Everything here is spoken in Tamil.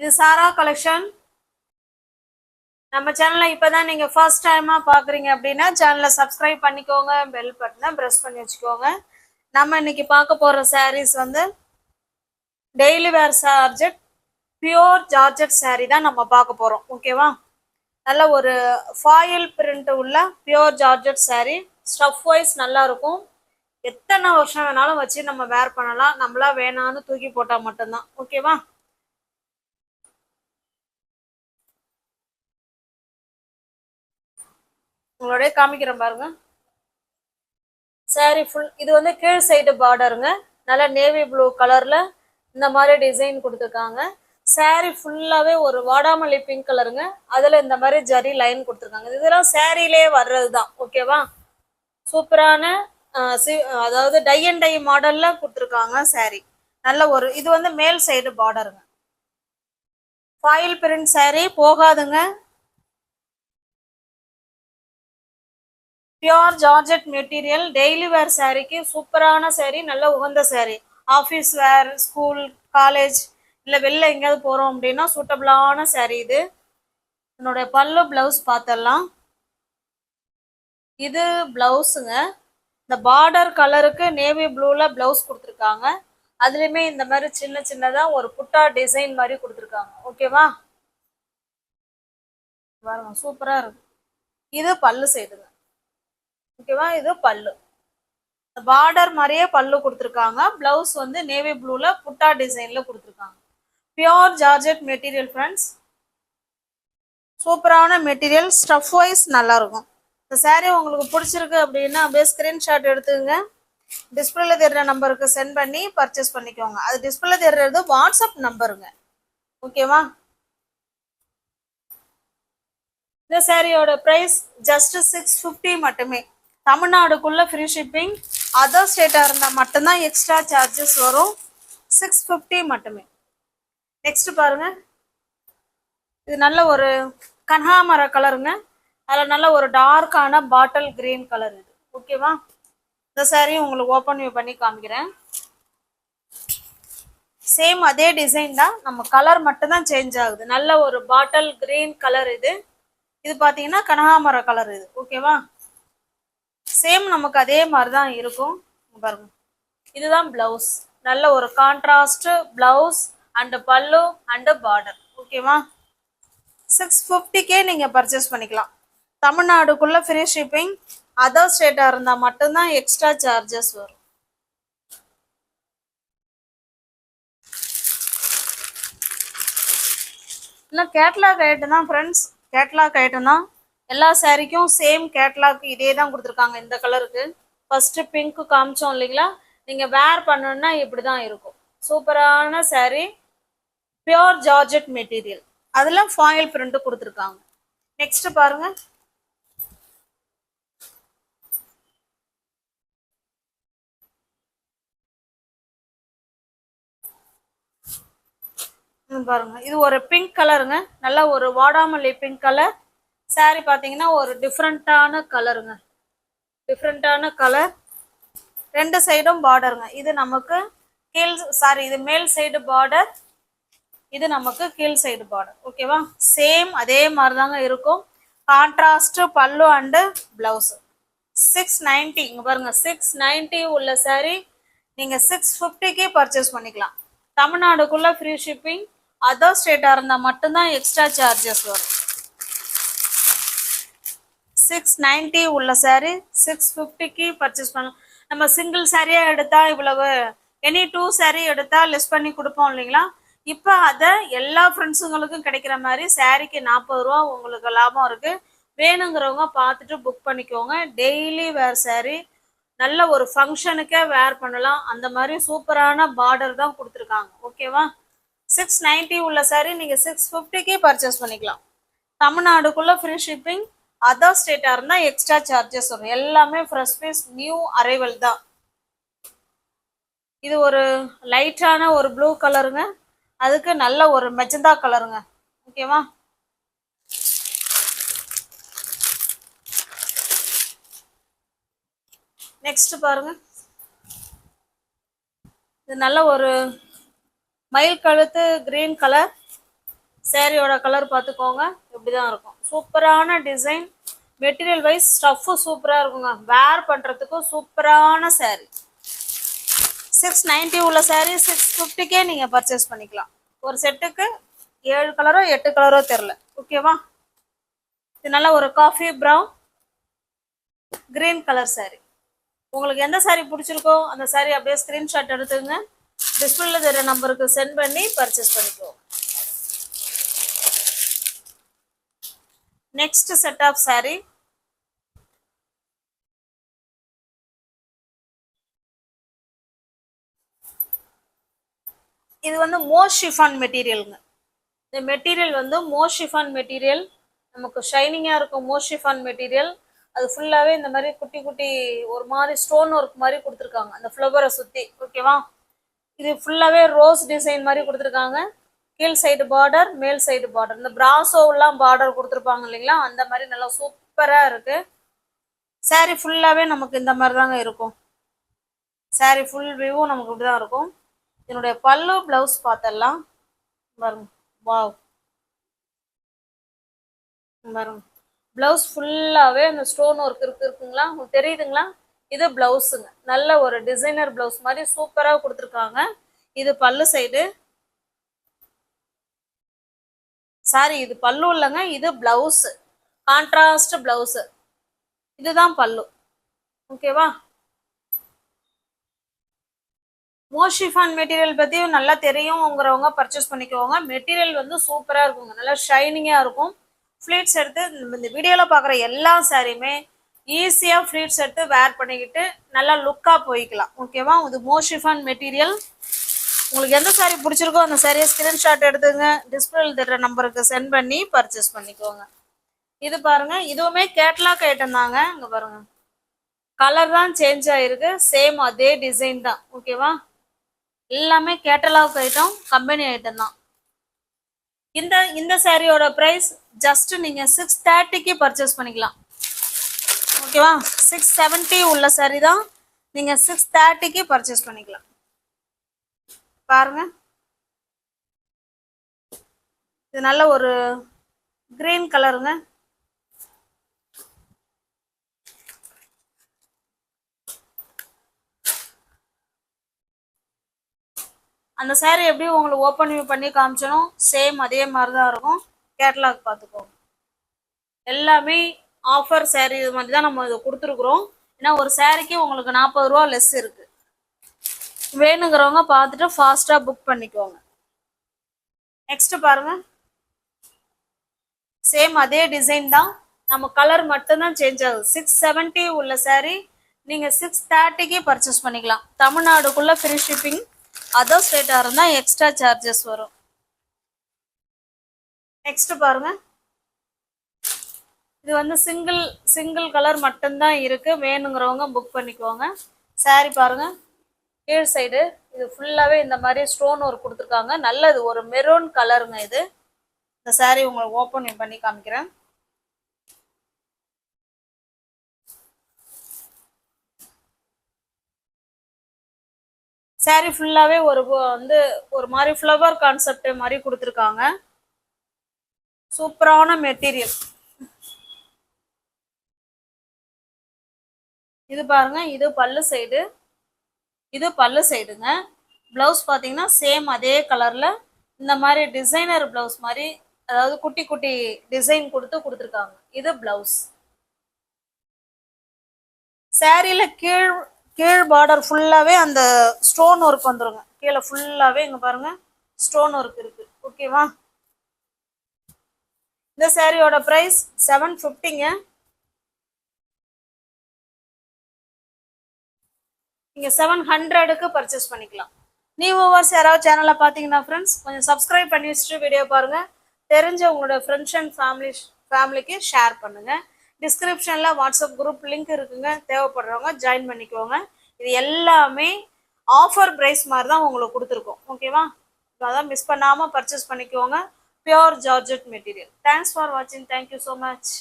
இது சாரா கலெக்ஷன். நம்ம சேனலை இப்பதான் நீங்க ஃபர்ஸ்ட் டைமா பாக்குறீங்க அப்படின்னா சேனலை சப்ஸ்கிரைப் பண்ணிக்கோங்க, பெல் பட்டனை பிரஸ் பண்ணி வச்சுக்கோங்க. நம்ம இன்னைக்கு பார்க்க போற சாரீஸ் வந்து daily wear georgette, pure georgette sari தான் நம்ம பார்க்க போறோம். ஓகேவா? நல்ல ஒரு ஃபாயில் பிரிண்ட் உள்ள pure georgette sari. Stuff wise நல்லா இருக்கும். எத்தனை வருஷம் வேணாலும் வச்சு நம்ம வேர் பண்ணலாம். நம்மளா வேணான்னு தூக்கி போட்டா மட்டும்தான். ஓகேவா? உங்களோட காமிக்கிறேன் பாருங்க. சாரி ஃபுல் இது வந்து கீழ் சைடு பார்டருங்க. நல்லா நேவி ப்ளூ கலர்ல இந்த மாதிரி டிசைன் கொடுத்துருக்காங்க. சாரி ஃபுல்லாவே ஒரு வாடாமல்லி பிங்க் கலருங்க. அதுல இந்த மாதிரி ஜரி லைன் கொடுத்துருக்காங்க. இதெல்லாம் சாரிலே வர்றது தான். ஓகேவா? சூப்பரான அதாவது டை அண்ட் டை மாடல்ல கொடுத்துருக்காங்க சாரி. நல்ல ஒரு இது வந்து மேல் சைடு பார்டருங்க. ஃபாயில் பிரிண்ட் சாரி போகாதுங்க. Pure georgette material, daily wear சாரீக்கு சூப்பரான சாரீ, நல்ல உகந்த sari. Office wear, school, college இல்லை வெளில எங்கேயாவது போகிறோம் அப்படின்னா சூட்டபிளான சாரீ இது. என்னுடைய பல்லு பிளவுஸ் பார்த்தலாம். இது பிளவுஸுங்க. இந்த பார்டர் கலருக்கு நேவி ப்ளூல பிளவுஸ் கொடுத்துருக்காங்க. அதுலேயுமே இந்த மாதிரி சின்ன சின்னதாக ஒரு புட்டா டிசைன் மாதிரி கொடுத்துருக்காங்க. ஓகேவா? பாருங்க, சூப்பராக இருக்கு. இது பல்லு சைடுங்க. ஓகேவா? இது பல்லு. பார்டர் மாதிரியே பல்லு கொடுத்துருக்காங்க. பிளவுஸ் வந்து நேவி ப்ளூல புட்டா டிசைன்ல கொடுத்துருக்காங்க. Pure georgette material friends. சூப்பரான மெட்டீரியல், ஸ்டஃப் வைஸ் நல்லா இருக்கும். இந்த சாரீ உங்களுக்கு பிடிச்சிருக்கு அப்படின்னா அப்படியே ஸ்கிரீன்ஷாட் எடுத்துங்க. டிஸ்பிளேல தெரிகிற நம்பருக்கு சென்ட் பண்ணி பர்ச்சேஸ் பண்ணிக்கோங்க. அது டிஸ்பிளேல தெரிகிறது வாட்ஸ்அப் நம்பருங்க. ஓகேவா? இந்த சாரியோட பிரைஸ் ஜஸ்ட் 650 மட்டுமே. தமிழ்நாடுக்குள்ள ஃப்ரீ ஷிப்பிங். அதர் ஸ்டேட்டாக இருந்தால் மட்டும்தான் எக்ஸ்ட்ரா சார்ஜஸ் வரும். 650 மட்டுமே. நெக்ஸ்ட் பாருங்க. இது நல்ல ஒரு கனகாமர கலருங்க. அதில் நல்ல ஒரு டார்க்கான பாட்டில் கிரீன் கலர் இது. ஓகேவா? இந்த சாரி உங்களுக்கு ஓப்பன் பண்ணி காமிக்கிறேன். சேம் அதே டிசைன் தான், நம்ம கலர் மட்டும்தான் சேஞ்ச் ஆகுது. நல்ல ஒரு பாட்டில் கிரீன் கலர் இது. இது பார்த்தீங்கன்னா கனகாமர கலர் இது. ஓகேவா? சேம் நமக்கு அதே மாதிரி தான் இருக்கும். பாருங்க, இதுதான் பிளவுஸ். நல்ல ஒரு கான்ட்ராஸ்ட் பிளவுஸ் அண்ட் பல்லு அண்ட் பார்டர். ஓகேவா? 650க்கே நீங்க பர்ச்சேஸ் பண்ணிக்கலாம். தமிழ்நாடுக்குள்ள ஃப்ரீ ஷிப்பிங். அதர் ஸ்டேட்டா இருந்தா மட்டும்தான் எக்ஸ்ட்ரா சார்ஜஸ் வரும். இல்லை, கேட்லாக் ஐட்டம் தான் ஃப்ரெண்ட்ஸ். கேட்லாக் ஐட்டம் தான். எல்லா சாரிக்கும் சேம் கேட்லாக் இதே தான் கொடுத்துருக்காங்க. இந்த கலருக்கு ஃபர்ஸ்ட் பிங்க் காமிச்சோம் இல்லைங்களா? நீங்க வேர் பண்ணணும்னா இப்படி தான் இருக்கும். சூப்பரான சாரி, பியோர் ஜார்ஜெட் மெட்டீரியல். அதெல்லாம் ஃபாயில் பிரிண்ட் கொடுத்துருக்காங்க. நெக்ஸ்ட் பாருங்க. பாருங்க, இது ஒரு பிங்க் கலருங்க. நல்ல ஒரு வாடாமல்லி பிங்க் கலர் சாரி. பாத்தீங்கன்னா ஒரு டிஃப்ரெண்டான கலருங்க. டிஃப்ரெண்டான கலர். ரெண்டு சைடும் பார்டருங்க. இது நமக்கு கீழ் சாரி, இது மேல் சைடு பார்டர், இது நமக்கு கீழ் சைடு பார்டர். ஓகேவா? சேம் அதே மாதிரி தாங்க இருக்கும். கான்ட்ராஸ்ட் பல்லு அண்டு பிளவுஸ். 690. இங்க பாருங்க, 690 உள்ள சாரி நீங்க 650க்கே பர்ச்சேஸ் பண்ணிக்கலாம். தமிழ்நாடுக்குள்ள ஃப்ரீ ஷிப்பிங். அதர் ஸ்டேட்டா இருந்தா மட்டும்தான் எக்ஸ்ட்ரா சார்ஜஸ் வரும். 690 உள்ள சாரி 650க்கு பர்ச்சேஸ் பண்ணலாம். நம்ம சிங்கிள் சாரியா எடுத்தா இவ்வளவு, எனி 2 சாரி எடுத்தா லெஸ் பண்ணி கொடுப்போம் இல்லைங்களா? இப்போ அதை எல்லா ஃப்ரெண்ட்ஸுங்களுக்கும் கிடைக்கிற மாதிரி சாரிக்கு 40 ரூபா உங்களுக்கு லாபம் இருக்கு. வேணுங்கிறவங்க பார்த்துட்டு புக் பண்ணிக்கோங்க. டெய்லி வேர் சாரி, நல்ல ஒரு ஃபங்க்ஷனுக்கே வேர் பண்ணலாம். அந்த மாதிரி சூப்பரான பார்டர் தான் கொடுத்துருக்காங்க. ஓகேவா? 690 உள்ள சாரி நீங்க 650க்கே பர்ச்சேஸ் பண்ணிக்கலாம். தமிழ்நாடுக்குள்ள ஃப்ரீ ஷிப்பிங். அதர் ஸ்டேட்டா இருந்தா எக்ஸ்ட்ரா சார்ஜஸ் வரும். எல்லாமே ஃப்ரெஷ் பீஸ், நியூ அரைவல் தான். இது ஒரு லைட்டான ஒரு ப்ளூ கலருங்க. அதுக்கு நல்ல ஒரு மெஜந்தா கலருங்க. ஓகேவா? நெக்ஸ்ட் பாருங்க. இது நல்ல ஒரு மயில் கழுத்து கிரீன் கலர். சாரியோட கலர் பார்த்துக்கோங்க, இப்படிதான் இருக்கும். சூப்பரான டிசைன், மெட்டீரியல் வைஸ் ஸ்டஃப்பு சூப்பராக இருக்குங்க. வேர் பண்ணுறதுக்கும் சூப்பரான சாரி. 690 உள்ள சாரி 650கே நீங்கள் பர்ச்சேஸ் பண்ணிக்கலாம். ஒரு செட்டுக்கு 7 கலரோ 8 கலரோ தெரில. ஓகேவா? இது நல்ல ஒரு coffee brown green colour sorry. உங்களுக்கு எந்த சாரி பிடிச்சிருக்கோ அந்த சாரி அப்படியே ஸ்க்ரீன்ஷாட் எடுத்துங்க, டிஸ்பிளேல தெரிய நம்பருக்கு சென்ட் பண்ணி பர்ச்சேஸ் பண்ணிக்கோ. Next set of sari. இது வந்து மோர் ஷிஃபான் மெட்டீரியலுங்க. இந்த மெட்டீரியல் வந்து மோர் ஷிஃபான் மெட்டீரியல், நமக்கு ஷைனிங்காக இருக்கும். மோர் ஷிஃபான் மெட்டீரியல் அது ஃபுல்லாகவே இந்த மாதிரி குட்டி குட்டி ஒரு மாதிரி ஸ்டோன் ஒர்க் மாதிரி கொடுத்துருக்காங்க அந்த ஃப்ளவரை சுற்றி. ஓகேவா? இது ஃபுல்லாகவே ரோஸ் டிசைன் மாதிரி கொடுத்துருக்காங்க. கீழ் சைடு பார்டர், மேல் சைடு பார்டர், இந்த பிராசோவெல்லாம் பார்டர் கொடுத்துருப்பாங்க இல்லைங்களா, அந்த மாதிரி நல்லா சூப்பராக இருக்குது. சாரீ ஃபுல்லாகவே நமக்கு இந்த மாதிரி தாங்க இருக்கும். சாரீ ஃபுல் வியூவும் நமக்கு இப்படி தான் இருக்கும். என்னுடைய பல்லு ப்ளவுஸ் பார்த்தலாம் பாருங்க. வாவ், பாருங்க. ப்ளவுஸ் ஃபுல்லாகவே அந்த ஸ்டோன் ஒர்க் இருக்குங்களா, உங்களுக்கு தெரியுதுங்களா? இது ப்ளவுஸுங்க. நல்ல ஒரு டிசைனர் ப்ளவுஸ் மாதிரி சூப்பராக கொடுத்துருக்காங்க. இது பல்லு சைடு. சாரி, இது பல்லு இல்லைங்க, இது பிளவுஸ், கான்ட்ராஸ்ட் பிளவுஸ். இதுதான் பல்லு. ஓகேவா? மோர் ஷிஃபான் மெட்டீரியல் பற்றியும் நல்லா தெரியுங்கிறவங்க பர்ச்சேஸ் பண்ணிக்கோங்க. மெட்டீரியல் வந்து சூப்பராக இருக்குங்க, நல்லா ஷைனிங்காக இருக்கும். ஃப்ளீட்ஸ் எடுத்து இந்த வீடியோவில் பார்க்குற எல்லா சாரியுமே ஈஸியாக ஃப்ளீட்ஸ் எடுத்து வேர் பண்ணிக்கிட்டு நல்லா லுக்காக போய்க்கலாம். ஓகேவா? இது மோர் ஷிஃபான் மெட்டீரியல். உங்களுக்கு எந்த சாரி பிடிச்சிருக்கோ அந்த சாரியை ஸ்கிரீன்ஷாட் எடுத்துங்க, டிஸ்பிளேல தர நம்பருக்கு சென்ட் பண்ணி பர்ச்சேஸ் பண்ணிக்கோங்க. இது பாருங்க, இதுவுமே கேட்லாக் ஐட்டம் தாங்க. இங்கே பாருங்க, கலர் தான் சேஞ்ச் ஆகிருக்கு, சேம் அதே டிசைன் தான். ஓகேவா? எல்லாமே கேட்டலாக் ஐட்டம், கம்பெனி ஐட்டம் தான். இந்த சாரியோட ப்ரைஸ் ஜஸ்ட் நீங்கள் 630க்கு பர்ச்சேஸ் பண்ணிக்கலாம். ஓகேவா? 670 உள்ள சாரி தான், நீங்கள் 630க்கு பர்ச்சேஸ் பண்ணிக்கலாம். பாருங்க, இது நல்ல ஒரு கிரீன் கலருங்க. அந்த சாரீ எப்படி உங்களுக்கு ஓப்பன் வியூ பண்ணி காமிச்சனும் சேம் அதே மாதிரி தான் இருக்கும். கேட்லாக் பார்த்துக்கோங்க. எல்லாமே ஆஃபர் சாரீ இது மாதிரி தான் நம்ம இதை கொடுத்துருக்குறோம். ஏன்னா ஒரு சாரீக்கு உங்களுக்கு 40 ரூபா லெஸ் இருக்குது. வேணுங்கிறவங்க பார்த்துட்டு ஃபாஸ்ட்டாக புக் பண்ணிக்கோங்க. நெக்ஸ்ட் பாருங்க, சேம் அதே டிசைன் தான், நம்ம கலர் மட்டும்தான் சேஞ்ச் ஆகுது. 670 உள்ள சாரீ நீங்கள் 630க்கு பர்ச்சேஸ் பண்ணிக்கலாம். தமிழ்நாடுக்குள்ளே ஃப்ரீ ஷிப்பிங், அதர் ஸ்டேட்டாக இருந்தால் எக்ஸ்ட்ரா சார்ஜஸ் வரும். நெக்ஸ்ட் பாருங்க, இது வந்து சிங்கிள் கலர் மட்டும்தான் இருக்குது. வேணுங்கிறவங்க புக் பண்ணிக்குவாங்க. சாரீ பாருங்க, கீழ் சைடு இது ஃபுல்லாகவே இந்த மாதிரி ஸ்டோன் ஒர்க் கொடுத்துருக்காங்க. நல்லது, ஒரு மெரூன் கலருங்க இது. இந்த சாரீ உங்களுக்கு ஓப்பன் பண்ணி காமிக்கிறேன். சாரீ ஃபுல்லாகவே ஒரு மாதிரி ஃப்ளவர் கான்செப்ட் மாதிரி கொடுத்துருக்காங்க. சூப்பரான மெட்டீரியல். இது பாருங்க, இது பல்லு சைடு, இது பல்லு சைடுங்க. ப்ளவுஸ் பார்த்தீங்கன்னா சேம் அதே கலரில் இந்த மாதிரி டிசைனர் ப்ளவுஸ் மாதிரி, அதாவது குட்டி குட்டி டிசைன் கொடுத்துருக்காங்க. இது ப்ளவுஸ். சாரியில் கீழ் பார்டர் ஃபுல்லாகவே அந்த ஸ்டோன் ஒர்க் வந்துருங்க. கீழே ஃபுல்லாகவே இங்கே பாருங்க ஸ்டோன் ஒர்க் இருக்குது. ஓகேவா? இந்த சாரியோட ப்ரைஸ் 750ங்க. நீங்கள் 700க்கு பர்ச்சேஸ் பண்ணிக்கலாம். நியூ வியூவர்ஸ் யாராவது சேனலை பார்த்தீங்கன்னா ஃப்ரெண்ட்ஸ் கொஞ்சம் சப்ஸ்கிரைப் பண்ணி வச்சுட்டு வீடியோ பாருங்கள். தெரிஞ்ச உங்களோட ஃப்ரெண்ட்ஸ் அண்ட் ஃபேமிலிக்கு ஷேர் பண்ணுங்கள். டிஸ்கிரிப்ஷனில் வாட்ஸ்அப் குரூப் லிங்க் இருக்குங்க, தேவைப்படுறவங்க ஜாயின் பண்ணிக்கோங்க. இது எல்லாமே ஆஃபர் ப்ரைஸ் மாதிரி தான் உங்களுக்கு கொடுத்துருக்கோம். ஓகேவா? அதான் மிஸ் பண்ணாமல் பர்ச்சேஸ் பண்ணிக்கோங்க. Pure georgette material. Thanks for வாட்சிங். Thank you so much.